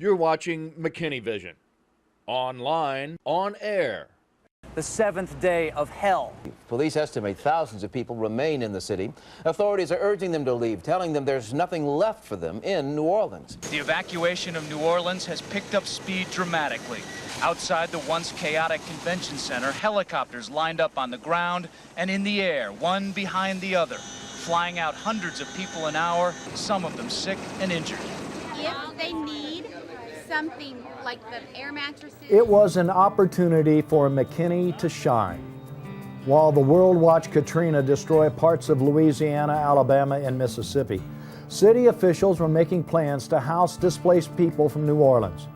You're watching McKinney Vision, online, on air. The seventh day of hell. Police estimate thousands of people remain in the city. Authorities are urging them to leave, telling them there's nothing left for them in New Orleans. The evacuation of New Orleans has picked up speed dramatically. Outside the once chaotic convention center, helicopters lined up on the ground and in the air, one behind the other, flying out hundreds of people an hour, some of them sick and injured. If they need something like the air mattresses. It was an opportunity for McKinney to shine. While the world watched Katrina destroy parts of Louisiana, Alabama, and Mississippi, city officials were making plans to house displaced people from New Orleans.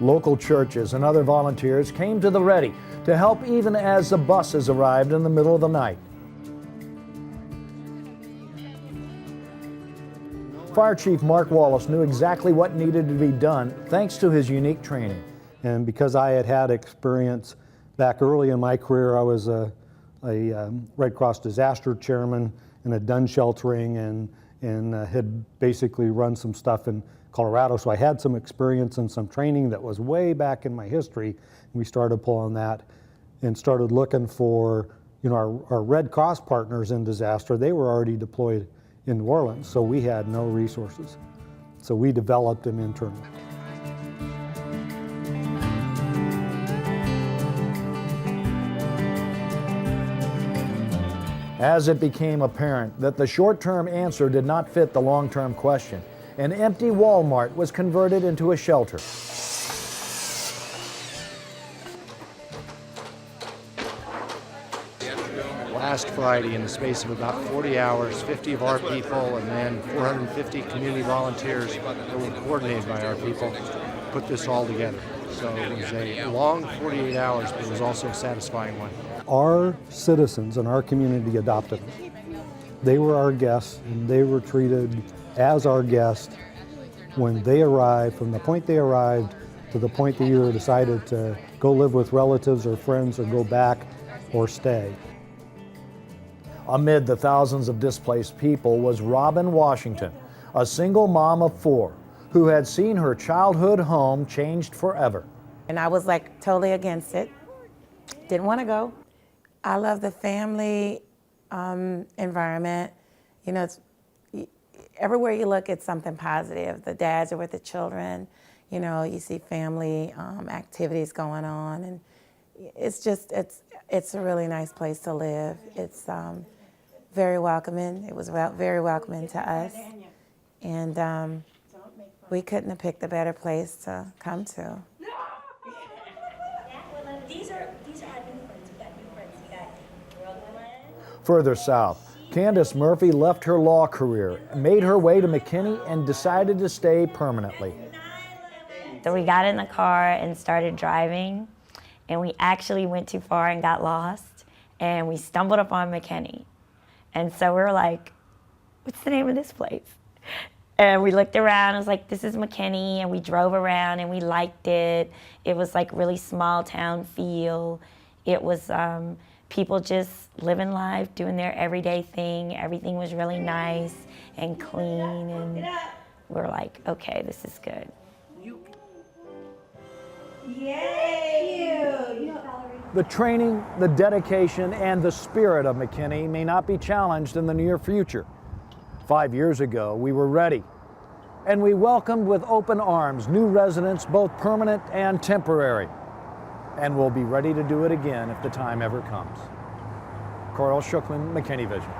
Local churches and other volunteers came to the ready to help even as the buses arrived in the middle of the night. Fire Chief Mark Wallace knew exactly what needed to be done thanks to his unique training. And because I had had experience back early in my career, I was a Red Cross disaster chairman and had done sheltering and had basically run some stuff in Colorado. So I had some experience and some training that was way back in my history. We started pulling that and started looking for, our Red Cross partners in disaster. They were already deployed in New Orleans, so we had no resources. So we developed them internally. As it became apparent that the short-term answer did not fit the long-term question, an empty Walmart was converted into a shelter. Last Friday, in the space of about 40 hours, 50 of our people and then 450 community volunteers that were coordinated by our people put this all together. So it was a long 48 hours, but it was also a satisfying one. Our citizens and our community adopted them. They were our guests, and they were treated as our guests when they arrived, from the point they arrived to the point they either decided to go live with relatives or friends or go back or stay. Amid the thousands of displaced people was Robin Washington, a single mom of 4 who had seen her childhood home changed forever. And I was like totally against it. Didn't want to go. I love the family environment. Everywhere you look, it's something positive. The dads are with the children. You see family activities going on, and it's a really nice place to live. It's very welcoming. It was very welcoming to us, and we couldn't have picked a better place to come to. Further south, Candace Murphy left her law career, made her way to McKinney, and decided to stay permanently. So we got in the car and started driving, and we actually went too far and got lost, and we stumbled upon McKinney. And so we were like, what's the name of this place? And we looked around, I was like, this is McKinney, and we drove around and we liked it. It was like really small town feel. It was people just living life, doing their everyday thing. Everything was really nice and clean, and we're like, okay, this is good. The training, the dedication, and the spirit of McKinney may not be challenged in the near future. 5 years ago, we were ready, and we welcomed with open arms new residents, both permanent and temporary. And we'll be ready to do it again if the time ever comes. Coral Shookman, McKinney Vision.